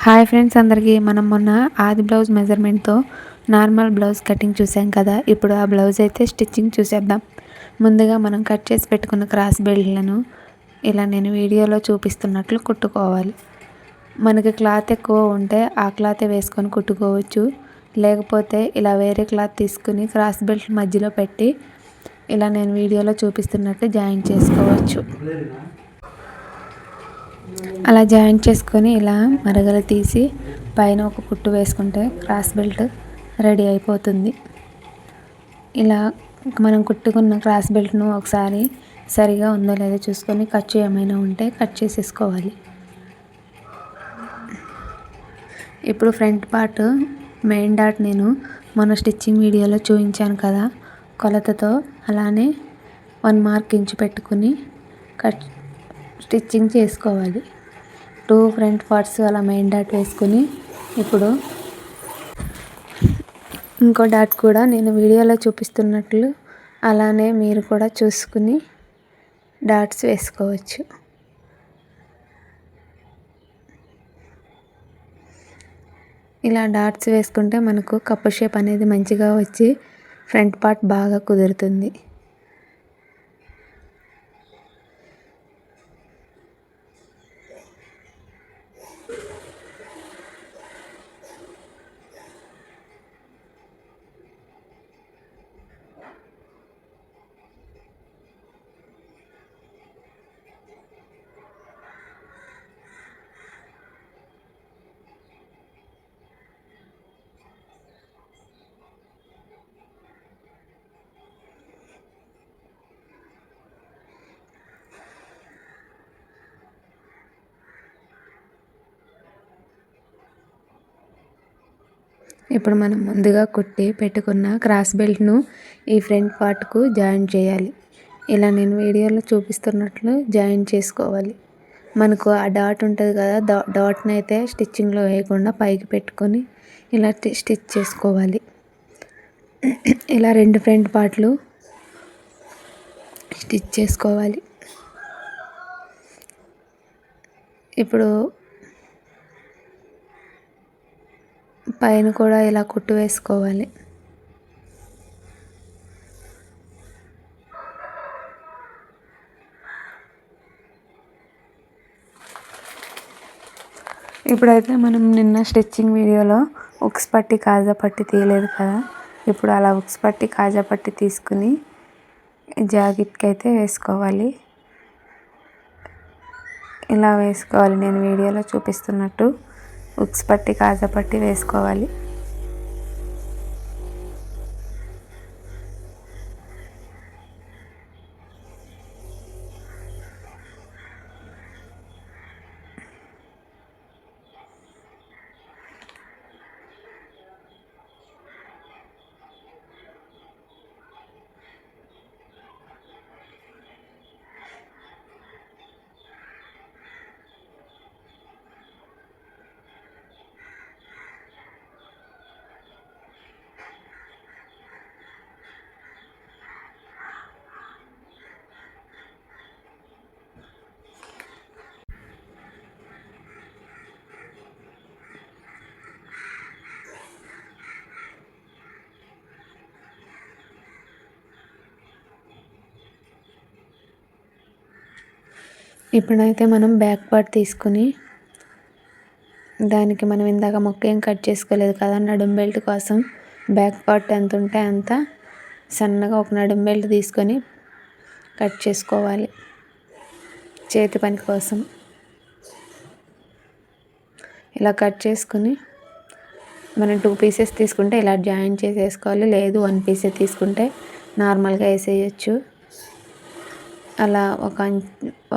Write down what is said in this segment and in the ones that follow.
Hi friends, అందరికీ మనం మొన్న ఆది బ్లౌజ్ మెజర్మెంట్తో నార్మల్ బ్లౌజ్ కటింగ్ చూసాం కదా. ఇప్పుడు ఆ బ్లౌజ్ అయితే స్టిచ్చింగ్ చూసేద్దాం. ముందుగా మనం కట్ చేసి పెట్టుకున్న క్రాస్ బెల్ట్లను ఇలా నేను వీడియోలో చూపిస్తున్నట్లు కుట్టుకోవాలి. మనకి క్లాత్ ఎక్కువ ఉంటే ఆ క్లాత్ వేసుకొని కుట్టుకోవచ్చు. లేకపోతే ఇలా వేరే క్లాత్ తీసుకుని క్రాస్ బెల్ట్ మధ్యలో పెట్టి ఇలా నేను వీడియోలో చూపిస్తున్నట్టు జాయిన్ చేసుకోవచ్చు. అలా జాయింట్ చేసుకొని ఇలా మరగలు తీసి పైన ఒక కుట్టు వేసుకుంటే క్రాస్ బెల్ట్ రెడీ అయిపోతుంది. ఇలా మనం కుట్టుకున్న క్రాస్ బెల్ట్ను ఒకసారి సరిగా ఉందో లేదో చూసుకొని ఖర్చు ఏమైనా ఉంటే కట్ చేసేసుకోవాలి. ఇప్పుడు ఫ్రంట్ పార్ట్ మెయిన్ డాట్ నేను మన స్టిచ్చింగ్ వీడియోలో చూపించాను కదా, కొలతతో అలానే 1 మార్క్ ఇంచు పెట్టుకుని స్టిచ్చింగ్ చేసుకోవాలి. 2 ఫ్రంట్ పార్ట్స్ అలా మెయిన్ డాట్ వేసుకుని ఇప్పుడు ఇంకో డాట్ కూడా నేను వీడియోలో చూపిస్తున్నట్లు అలానే మీరు కూడా చూసుకుని డాట్స్ వేసుకోవచ్చు. ఇలా డాట్స్ వేసుకుంటే మనకు కప్పు షేప్ అనేది మంచిగా వచ్చి ఫ్రంట్ పార్ట్ బాగా కుదురుతుంది. ఇప్పుడు మనం ముందుగా కుట్టి పెట్టుకున్న క్రాస్ బెల్ట్ను ఈ ఫ్రంట్ పార్ట్కు జాయిన్ చేయాలి. ఇలా నేను వీడియోలో చూపిస్తున్నట్లు జాయిన్ చేసుకోవాలి. మనకు ఆ డాట్ ఉంటుంది కదా, డాట్ని అయితే స్టిచ్చింగ్లో వేయకుండా పైకి పెట్టుకొని ఇలా స్టిచ్ చేసుకోవాలి. ఇలా 2 ఫ్రంట్ పార్ట్లు స్టిచ్ చేసుకోవాలి. ఇప్పుడు పైన కూడా ఇలా కుట్టు వేసుకోవాలి. ఇప్పుడైతే మనం నిన్న స్టిచ్చింగ్ వీడియోలో ఉక్స్ పట్టి కాజా పట్టి తీయలేదు కదా, ఇప్పుడు అలా ఉక్స్ పట్టి కాజా పట్టి తీసుకుని జాకెట్కి అయితే వేసుకోవాలి. ఇలా వేసుకోవాలి, నేను వీడియోలో చూపిస్తున్నట్టు ఉక్స్ పట్టి కాజా పట్టి వేసుకోవాలి. ఇప్పుడైతే మనం బ్యాక్ పార్ట్ తీసుకుని దానికి మనం ఇందాక మొక్క ఏం కట్ చేసుకోలేదు కదా, నడుం బెల్ట్ కోసం బ్యాక్ పార్ట్ ఎంత ఉంటే అంత సన్నగా ఒక నడుం బెల్ట్ తీసుకొని కట్ చేసుకోవాలి చేతి పని కోసం. ఇలా కట్ చేసుకుని మనం 2 పీసెస్ తీసుకుంటే ఇలా జాయిన్ చేసేసుకోవాలి, లేదు 1 పీసే తీసుకుంటే నార్మల్గా వేసేయచ్చు. అలా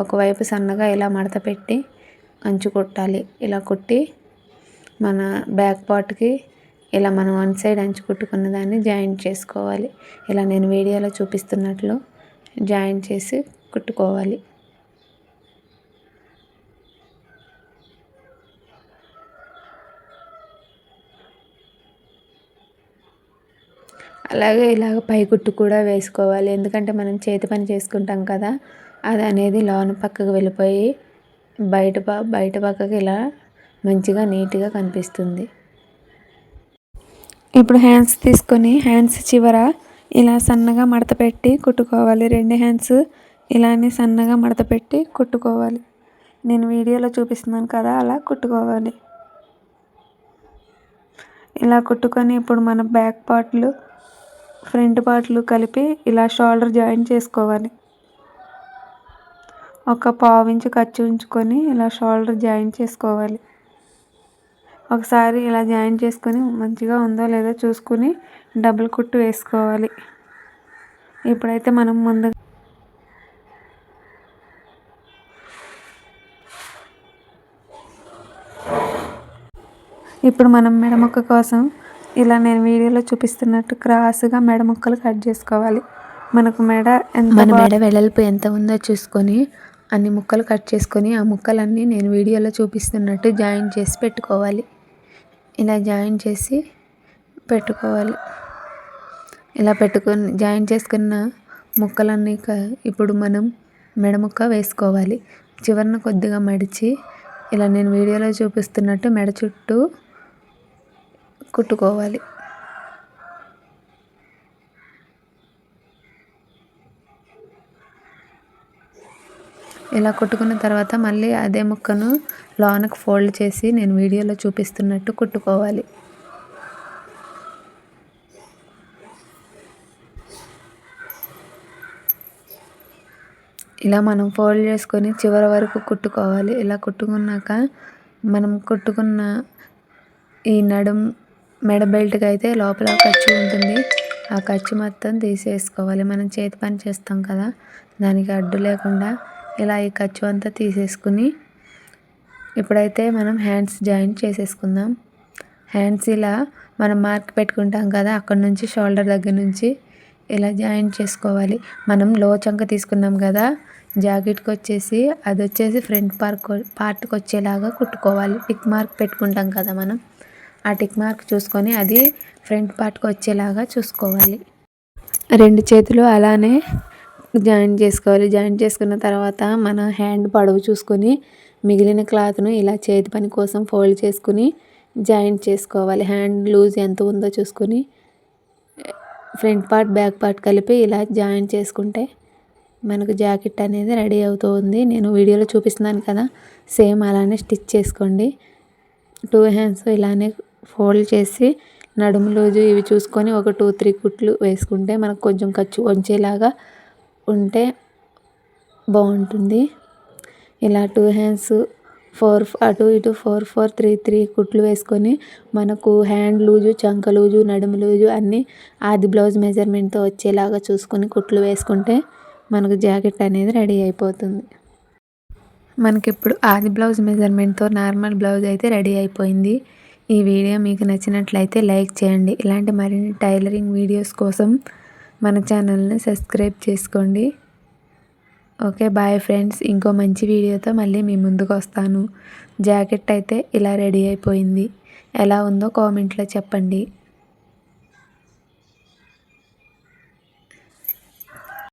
ఒకవైపు సన్నగా ఇలా మడత పెట్టి అంచు కుట్టాలి. ఇలా కుట్టి మన బ్యాక్ పార్ట్కి ఇలా మనం 1 సైడ్ అంచు కుట్టుకున్న దాన్ని జాయిన్ చేసుకోవాలి. ఇలా నేను వీడియోలో చూపిస్తున్నట్లు జాయిన్ చేసి కుట్టుకోవాలి. అలాగే ఇలాగ పై కుట్టు కూడా వేసుకోవాలి, ఎందుకంటే మనం చేతి పని చేసుకుంటాం కదా, అది అనేది లోన పక్కకు వెళ్ళిపోయి బయట పక్కకి ఇలా మంచిగా నీట్గా కనిపిస్తుంది. ఇప్పుడు హ్యాండ్స్ తీసుకొని హ్యాండ్స్ చివర ఇలా సన్నగా మడత పెట్టి కుట్టుకోవాలి. 2 హ్యాండ్స్ ఇలానే సన్నగా మడత పెట్టి కుట్టుకోవాలి. నేను వీడియోలో చూపిస్తున్నాను కదా, అలా కుట్టుకోవాలి. ఇలా కుట్టుకొని ఇప్పుడు మన బ్యాక్ పార్ట్లు ఫ్రంట్ పార్ట్లు కలిపి ఇలా షోల్డర్ జాయిన్ చేసుకోవాలి. ఒక 1/2 ఇంచు ఖర్చు ఉంచుకొని ఇలా షోల్డర్ జాయిన్ చేసుకోవాలి. ఒకసారి ఇలా జాయిన్ చేసుకొని మంచిగా ఉందో లేదో చూసుకుని డబుల్ కుట్టు వేసుకోవాలి. ఇప్పుడైతే మనం ఇప్పుడు మనం మెడ ముక్క కోసం ఇలా నేను వీడియోలో చూపిస్తున్నట్టు క్రాస్గా మెడ ముక్కలు కట్ చేసుకోవాలి. మనకు మన మెడ వెడల్పు ఎంత ఉందో చూసుకొని అన్ని ముక్కలు కట్ చేసుకొని ఆ ముక్కలన్నీ నేను వీడియోలో చూపిస్తున్నట్టు జాయిన్ చేసి పెట్టుకోవాలి. ఇలా జాయిన్ చేసి పెట్టుకోవాలి. ఇలా జాయిన్ చేసుకున్న ముక్కలన్నీ ఇప్పుడు మనం మెడ ముక్క వేసుకోవాలి. చివరన కొద్దిగా మడిచి ఇలా నేను వీడియోలో చూపిస్తున్నట్టు మెడ చుట్టూ కుట్టుకోవాలి. ఇలా కుట్టుకున్న తర్వాత మళ్ళీ అదే ముక్కను లోనకు ఫోల్డ్ చేసి నేను వీడియోలో చూపిస్తున్నట్టు కుట్టుకోవాలి. ఇలా మనం ఫోల్డ్ చేసుకొని చివరి వరకు కుట్టుకోవాలి. ఇలా కుట్టుకున్నాక మనం కుట్టుకున్న ఈ మెడ బెల్ట్కి అయితే లోపల ఖర్చు ఉంటుంది. ఆ ఖర్చు మొత్తం తీసేసుకోవాలి. మనం చేతి పని చేస్తాం కదా, దానికి అడ్డు లేకుండా ఇలా ఈ ఖర్చు అంతా తీసేసుకుని ఇప్పుడైతే మనం హ్యాండ్స్ జాయిన్ చేసేసుకుందాం. హ్యాండ్స్ ఇలా మనం మార్క్ పెట్టుకుంటాం కదా, అక్కడ నుంచి షోల్డర్ దగ్గర నుంచి ఇలా జాయిన్ చేసుకోవాలి. మనం లో చంక తీసుకున్నాం కదా జాకెట్కి వచ్చేసి, అది వచ్చేసి ఫ్రంట్ పార్ట్కి వచ్చేలాగా కుట్టుకోవాలి. టిక్ మార్క్ పెట్టుకుంటాం కదా మనం, ఆ టిక్ మార్క్ చూసుకొని అది ఫ్రంట్ పార్ట్కి వచ్చేలాగా చూసుకోవాలి. 2 చేతులు అలానే జాయిన్ చేసుకోవాలి. జాయిన్ చేసుకున్న తర్వాత మన హ్యాండ్ పొడవు చూసుకొని మిగిలిన క్లాత్ను ఇలా చేతి పని కోసం ఫోల్డ్ చేసుకుని జాయిన్ చేసుకోవాలి. హ్యాండ్ లూజ్ ఎంత ఉందో చూసుకొని ఫ్రంట్ పార్ట్ బ్యాక్ పార్ట్ కలిపి ఇలా జాయిన్ చేసుకుంటే మనకు జాకెట్ అనేది రెడీ అవుతుంది. నేను వీడియోలో చూపిస్తున్నాను కదా, సేమ్ అలానే స్టిచ్ చేసుకోండి. 2 హ్యాండ్స్ ఇలానే ఫోల్డ్ చేసి నడుము లూజు ఇవి చూసుకొని ఒక 2-3 కుట్లు వేసుకుంటే మనకు కొంచెం ఖర్చు వంచేలాగా ఉంటే బాగుంటుంది. ఇలా 2 హ్యాండ్స్ 4 అటు ఇటు 4-4-3-3 కుట్లు వేసుకొని మనకు హ్యాండ్ లూజు, చంక లూజు, నడుము లూజు అన్నీ ఆది బ్లౌజ్ మెజర్మెంట్తో వచ్చేలాగా చూసుకొని కుట్లు వేసుకుంటే మనకు జాకెట్ అనేది రెడీ అయిపోతుంది. మనకిప్పుడు ఆది బ్లౌజ్ మెజర్మెంట్తో నార్మల్ బ్లౌజ్ అయితే రెడీ అయిపోయింది. ఈ వీడియో మీకు నచ్చినట్లయితే లైక్ చేయండి. ఇలాంటి మరిన్ని టైలరింగ్ వీడియోస్ కోసం మన ఛానల్ని సబ్స్క్రైబ్ చేసుకోండి. Okay, bye friends. ఇంకో మంచి వీడియోతో మళ్ళీ మీ ముందుకు వస్తాను. జాకెట్ అయితే ఇలా రెడీ అయిపోయింది. ఎలా ఉందో కామెంట్లో చెప్పండి.